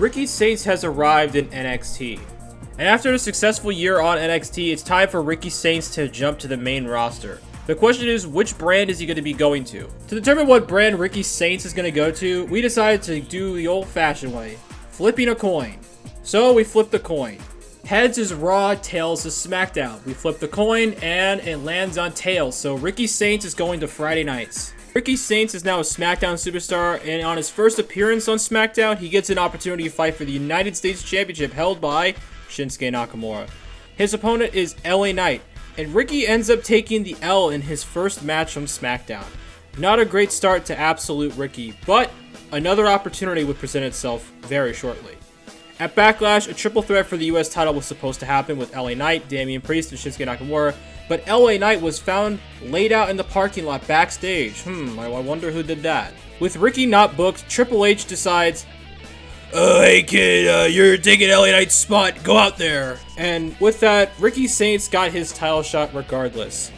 Ricky Saints has arrived in NXT. And after a successful year on NXT, it's time for Ricky Saints to jump to the main roster. The question is, which brand is he going to be going to? To determine what brand Ricky Saints is going to go to, we decided to do the old-fashioned way, flipping a coin. So we flipped the coin. Heads is Raw, tails is SmackDown. We flip the coin and it lands on tails, so Ricky Saints is going to Friday nights. Ricky Saints is now a SmackDown superstar, and on his first appearance on SmackDown, he gets an opportunity to fight for the United States Championship held by Shinsuke Nakamura. His opponent is LA Knight, and Ricky ends up taking the L in his first match from SmackDown. Not a great start to Absolute Ricky, but another opportunity would present itself very shortly. At Backlash, a triple threat for the US title was supposed to happen with LA Knight, Damian Priest, and Shinsuke Nakamura, but LA Knight was found laid out in the parking lot backstage. I wonder who did that. With Ricky not booked, Triple H decides, hey kid, you're taking LA Knight's spot, go out there. And with that, Ricky Saints got his title shot regardless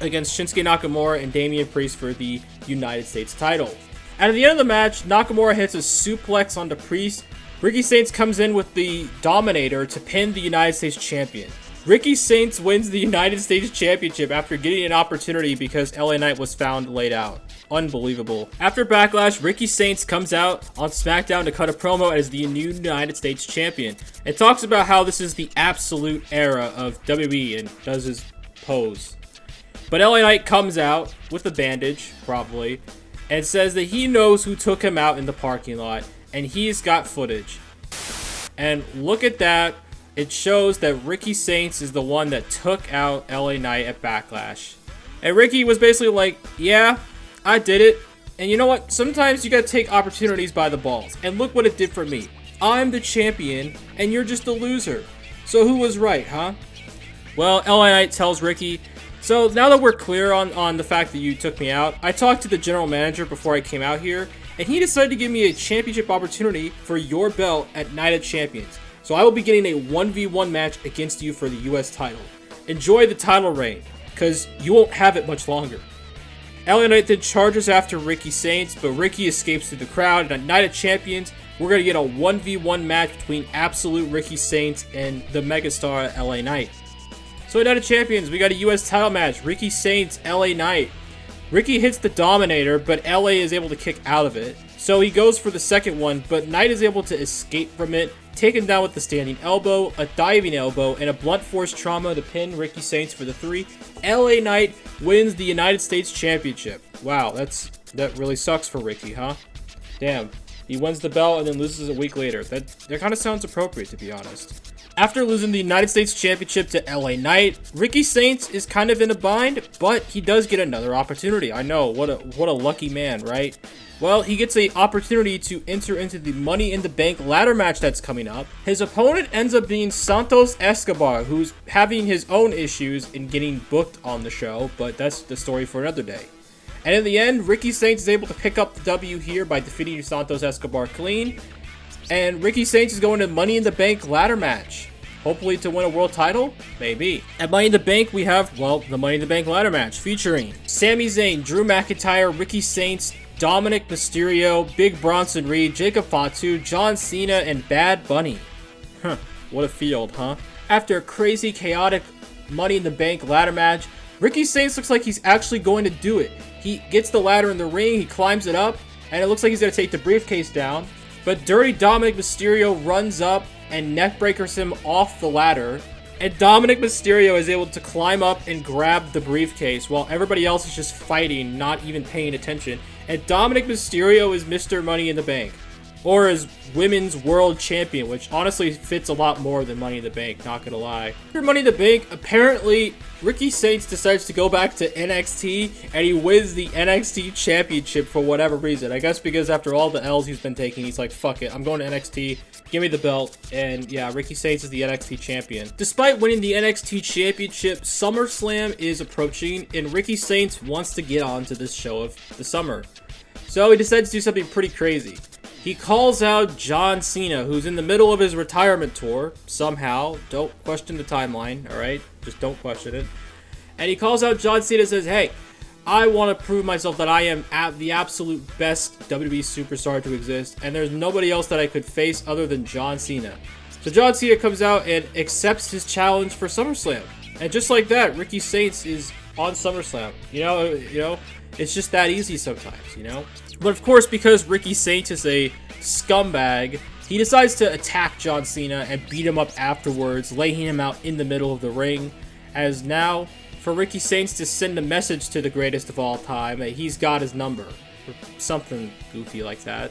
against Shinsuke Nakamura and Damian Priest for the United States title. At the end of the match, Nakamura hits a suplex onto Priest. Ricky Saints comes in with the Dominator to pin the United States Champion. Ricky Saints wins the United States Championship after getting an opportunity because LA Knight was found laid out. Unbelievable. After Backlash, Ricky Saints comes out on SmackDown to cut a promo as the new United States Champion. It talks about how this is the absolute era of WWE and does his pose. But LA Knight comes out with a bandage, probably, and says that he knows who took him out in the parking lot, and he's got footage. And look at that. It shows that Ricky Saints is the one that took out LA Knight at Backlash. And Ricky was basically like, yeah, I did it. And you know what? Sometimes you gotta take opportunities by the balls. And look what it did for me. I'm the champion, and you're just a loser. So who was right, huh? Well, LA Knight tells Ricky, so now that we're clear on the fact that you took me out, I talked to the general manager before I came out here, and he decided to give me a championship opportunity for your belt at Night of Champions. So I will be getting a 1v1 match against you for the US title. Enjoy the title reign, because you won't have it much longer. LA Knight then charges after Ricky Saints, but Ricky escapes through the crowd, and at Night of Champions, we're going to get a 1v1 match between Absolute Ricky Saints and the megastar LA Knight. So at Night of Champions, we got a US title match, Ricky Saints, LA Knight. Ricky hits the Dominator, but LA is able to kick out of it. So he goes for the second one, but Knight is able to escape from it, take him down with the standing elbow, a diving elbow, and a blunt force trauma to pin Ricky Saints for the 3. LA Knight wins the United States Championship. Wow, that really sucks for Ricky, huh? Damn. He wins the belt and then loses a week later. That kind of sounds appropriate, to be honest. After losing the United States Championship to LA Knight, Ricky Saints is kind of in a bind, but he does get another opportunity. I know, what a lucky man, right? Well, he gets an opportunity to enter into the Money in the Bank ladder match that's coming up. His opponent ends up being Santos Escobar, who's having his own issues in getting booked on the show, but that's the story for another day. And in the end, Ricky Saints is able to pick up the W here by defeating Santos Escobar clean. And Ricky Saints is going to Money in the Bank ladder match. Hopefully to win a world title? Maybe. At Money in the Bank, we have, well, the Money in the Bank ladder match featuring Sami Zayn, Drew McIntyre, Ricky Saints, Dominic Mysterio, Big Bronson Reed, Jacob Fatu, John Cena, and Bad Bunny. What a field, huh? After a crazy, chaotic Money in the Bank ladder match, Ricky Saints looks like he's actually going to do it. He gets the ladder in the ring, he climbs it up, and it looks like he's going to take the briefcase down. But Dirty Dominic Mysterio runs up and neckbreakers him off the ladder. And Dominic Mysterio is able to climb up and grab the briefcase while everybody else is just fighting, not even paying attention. And Dominic Mysterio is Mr. Money in the Bank. Or as Women's World Champion, which honestly fits a lot more than Money in the Bank, not gonna lie. For Money in the Bank, apparently Ricky Saints decides to go back to NXT and he wins the NXT Championship for whatever reason. I guess because after all the L's he's been taking, he's like, fuck it, I'm going to NXT, give me the belt, and yeah, Ricky Saints is the NXT Champion. Despite winning the NXT Championship, SummerSlam is approaching and Ricky Saints wants to get on to this show of the summer. So he decides to do something pretty crazy. He calls out John Cena, who's in the middle of his retirement tour, somehow. Don't question the timeline, alright? Just don't question it. And he calls out John Cena and says, hey, I want to prove myself that I am the absolute best WWE superstar to exist, and there's nobody else that I could face other than John Cena. So John Cena comes out and accepts his challenge for SummerSlam. And just like that, Ricky Saints is on SummerSlam. You know, it's just that easy sometimes, you know? But of course, because Ricky Saints is a scumbag, he decides to attack John Cena and beat him up afterwards, laying him out in the middle of the ring. As now, for Ricky Saints to send a message to the greatest of all time that he's got his number, or something goofy like that.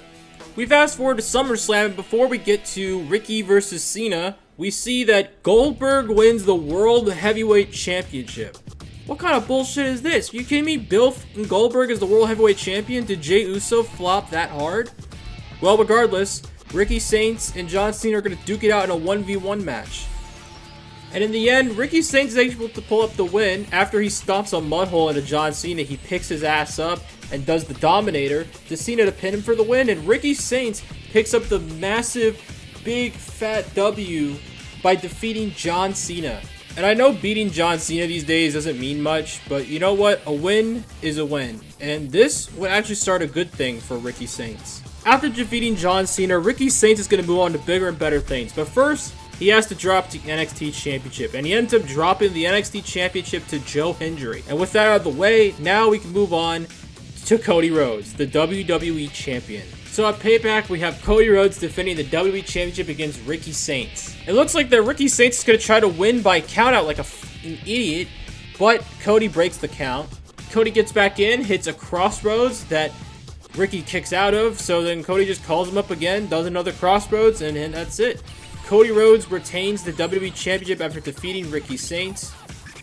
We fast forward to SummerSlam, and before we get to Ricky versus Cena, we see that Goldberg wins the World Heavyweight Championship. What kind of bullshit is this? Are you kidding me? Bill and Goldberg is the World Heavyweight Champion? Did Jey Uso flop that hard? Well, regardless, Ricky Saints and John Cena are going to duke it out in a 1v1 match. And in the end, Ricky Saints is able to pull up the win. After he stomps a mud hole into John Cena, he picks his ass up and does the Dominator to Cena to pin him for the win. And Ricky Saints picks up the massive, big, fat W by defeating John Cena. And I know beating John Cena these days doesn't mean much, but you know what? A win is a win. And this would actually start a good thing for Ricky Saints. After defeating John Cena, Ricky Saints is going to move on to bigger and better things. But first, he has to drop the NXT Championship, and he ends up dropping the NXT Championship to Joe Hendry. And with that out of the way, now we can move on to Cody Rhodes, the WWE Champion. So at Payback, we have Cody Rhodes defending the WWE Championship against Ricky Saints. It looks like that Ricky Saints is going to try to win by countout like an idiot, but Cody breaks the count. Cody gets back in, hits a crossroads that Ricky kicks out of, so then Cody just calls him up again, does another crossroads, and that's it. Cody Rhodes retains the WWE Championship after defeating Ricky Saints.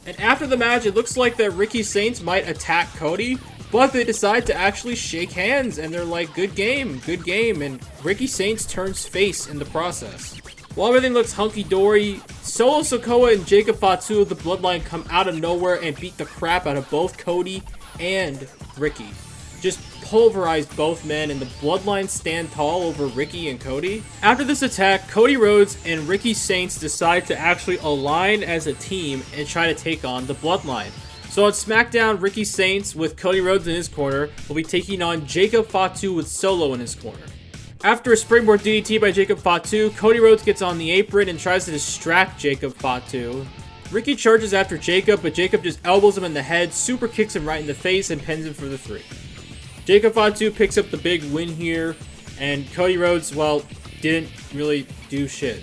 And after the match, it looks like that Ricky Saints might attack Cody, but they decide to actually shake hands, and they're like, good game, and Ricky Saints turns face in the process. While everything looks hunky-dory, Solo Sikoa and Jacob Fatu of the Bloodline come out of nowhere and beat the crap out of both Cody and Ricky. Just pulverized both men, and the Bloodline stand tall over Ricky and Cody. After this attack, Cody Rhodes and Ricky Saints decide to actually align as a team and try to take on the Bloodline. So on SmackDown, Ricky Saints with Cody Rhodes in his corner will be taking on Jacob Fatu with Solo in his corner. After a springboard DDT by Jacob Fatu, Cody Rhodes gets on the apron and tries to distract Jacob Fatu. Ricky charges after Jacob, but Jacob just elbows him in the head, super kicks him right in the face, and pins him for the 3. Jacob Fatu picks up the big win here, and Cody Rhodes, well, didn't really do shit.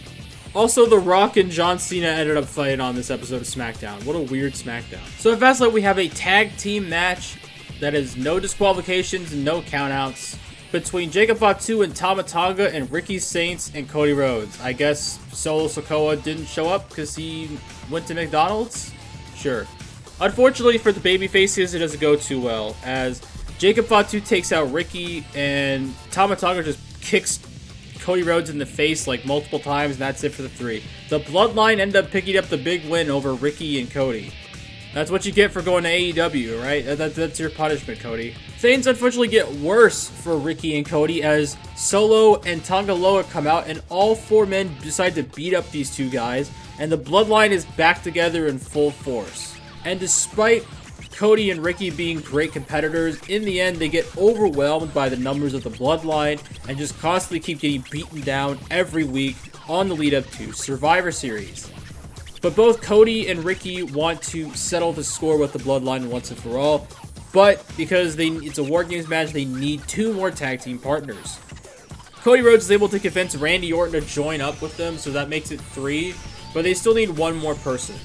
Also, The Rock and John Cena ended up fighting on this episode of SmackDown. What a weird SmackDown. So at Fastlane, we have a tag team match that is no disqualifications and no countouts between Jacob Fatu and Tama Tonga and Ricky Saints and Cody Rhodes. I guess Solo Sikoa didn't show up because he went to McDonald's? Sure. Unfortunately for the babyfaces, it doesn't go too well, as Jacob Fatu takes out Ricky, and Tama Tonga just kicks Cody Rhodes in the face like multiple times, and that's it for the 3. The Bloodline end up picking up the big win over Ricky and Cody. That's what you get for going to AEW, right? That's your punishment, Cody. Things unfortunately get worse for Ricky and Cody as Solo and Tonga Loa come out, and all 4 men decide to beat up these 2 guys, and the Bloodline is back together in full force. And despite Cody and Ricky being great competitors, in the end they get overwhelmed by the numbers of the Bloodline and just constantly keep getting beaten down every week on the lead up to Survivor Series. But both Cody and Ricky want to settle the score with the Bloodline once and for all, but because it's a War Games match, they need 2 more tag team partners. Cody Rhodes is able to convince Randy Orton to join up with them, so that makes it 3, but they still need 1 more person.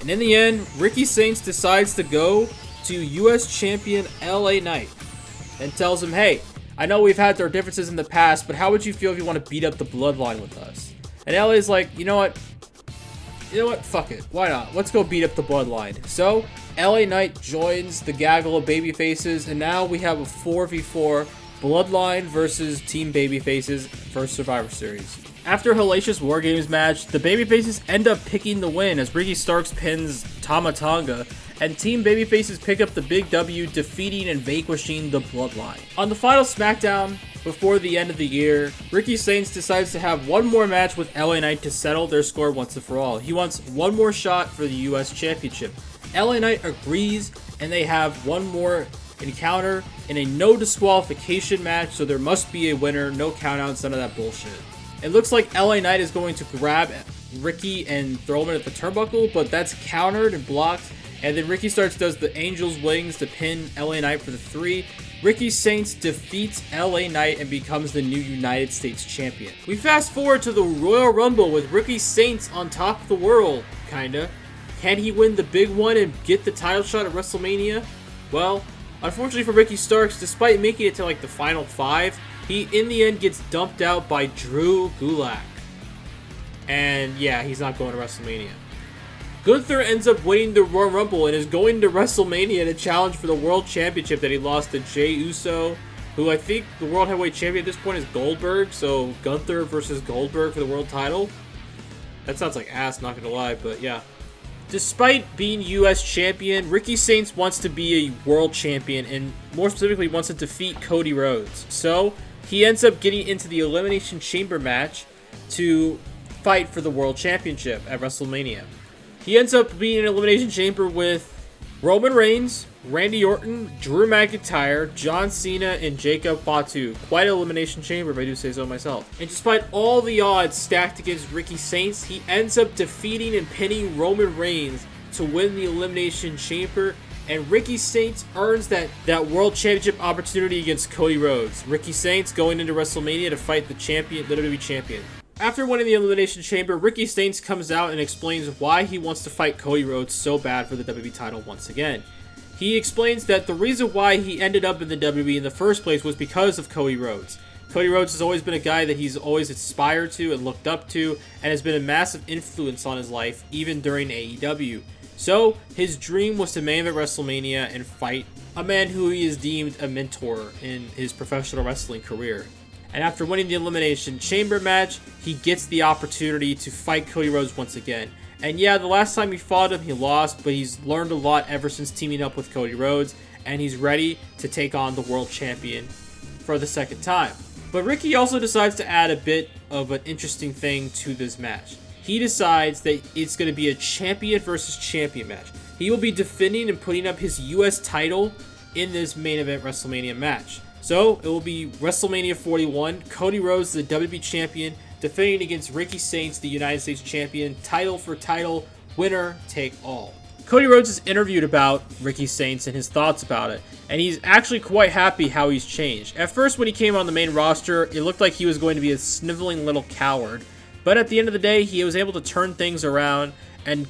And in the end, Ricky Saints decides to go to US Champion LA Knight and tells him, hey, I know we've had our differences in the past, but how would you feel if you want to beat up the Bloodline with us? And LA's like, you know what, fuck it, why not? Let's go beat up the Bloodline. So, LA Knight joins the gaggle of babyfaces, and now we have a 4v4 Bloodline versus Team Babyfaces for Survivor Series. After a hellacious War Games match, the babyfaces end up picking the win as Ricky Starks pins Tama Tonga, and Team Babyfaces pick up the big W, defeating and vanquishing the Bloodline. On the final SmackDown before the end of the year, Ricky Saints decides to have 1 more match with LA Knight to settle their score once and for all. He wants 1 more shot for the US Championship. LA Knight agrees, and they have one more encounter in a no disqualification match, so there must be a winner, no countouts, none of that bullshit. It looks like LA Knight is going to grab Ricky and throw him in at the turnbuckle, but that's countered and blocked, and then Ricky Starks does the Angel's Wings to pin LA Knight for the 3. Ricky Saints defeats LA Knight and becomes the new United States Champion. We fast forward to the Royal Rumble with Ricky Saints on top of the world, kinda. Can he win the big one and get the title shot at WrestleMania? Well, unfortunately for Ricky Starks, despite making it to like the final 5, he in the end gets dumped out by Drew Gulak. And yeah, he's not going to WrestleMania. Gunther ends up winning the Royal Rumble and is going to WrestleMania to challenge for the World Championship that he lost to Jey Uso, who I think the World Heavyweight Champion at this point is Goldberg, so Gunther versus Goldberg for the world title. That sounds like ass, not gonna lie, but yeah. Despite being US Champion, Ricky Saints wants to be a World Champion, and more specifically wants to defeat Cody Rhodes. So he ends up getting into the Elimination Chamber match to fight for the World Championship at WrestleMania. He ends up being in an Elimination Chamber with Roman Reigns, Randy Orton, Drew McIntyre, John Cena, and Jacob Fatu. Quite an Elimination Chamber, if I do say so myself. And despite all the odds stacked against Ricky Saints, he ends up defeating and pinning Roman Reigns to win the Elimination Chamber, and Ricky Saints earns that World Championship opportunity against Cody Rhodes. Ricky Saints going into WrestleMania to fight the champion, the WWE Champion. After winning the Elimination Chamber, Ricky Saints comes out and explains why he wants to fight Cody Rhodes so bad for the WWE title once again. He explains that the reason why he ended up in the WWE in the first place was because of Cody Rhodes. Cody Rhodes has always been a guy that he's always aspired to and looked up to, and has been a massive influence on his life, even during AEW. So, his dream was to main event WrestleMania and fight a man who he is deemed a mentor in his professional wrestling career. And after winning the Elimination Chamber match, he gets the opportunity to fight Cody Rhodes once again. And yeah, the last time he fought him, he lost, but he's learned a lot ever since teaming up with Cody Rhodes, and he's ready to take on the World Champion for the second time. But Ricky also decides to add a bit of an interesting thing to this match. He decides that it's going to be a champion versus champion match. He will be defending and putting up his US title in this main event WrestleMania match. So, it will be WrestleMania 41, Cody Rhodes, the WWE Champion, defending against Ricky Saints, the United States Champion, title for title, winner take all. Cody Rhodes is interviewed about Ricky Saints and his thoughts about it, and he's actually quite happy how he's changed. At first, when he came on the main roster, it looked like he was going to be a sniveling little coward, but at the end of the day, he was able to turn things around and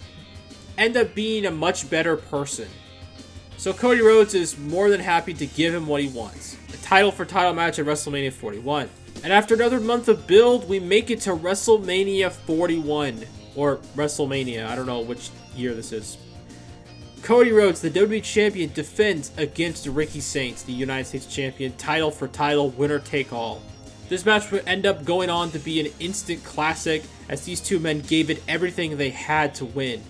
end up being a much better person. So Cody Rhodes is more than happy to give him what he wants. A title for title match at WrestleMania 41. And after another month of build, we make it to WrestleMania 41. Or WrestleMania, I don't know which year this is. Cody Rhodes, the WWE Champion, defends against Ricky Saints, the United States Champion, title for title, winner take all. This match would end up going on to be an instant classic, as these two men gave it everything they had to win.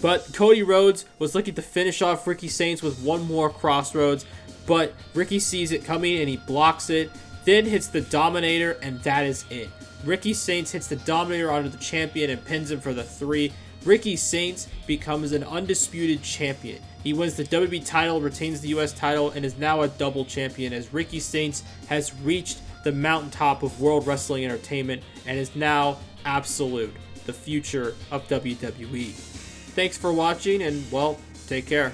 But Cody Rhodes was looking to finish off Ricky Saints with one more crossroads, but Ricky sees it coming and he blocks it, then hits the Dominator, and that is it. Ricky Saints hits the Dominator onto the champion and pins him for the 3. Ricky Saints becomes an undisputed champion. He wins the WWE title, retains the US title, and is now a double champion, as Ricky Saints has reached the mountaintop of World Wrestling Entertainment and is now absolute, the future of WWE. Thanks for watching, and well, take care.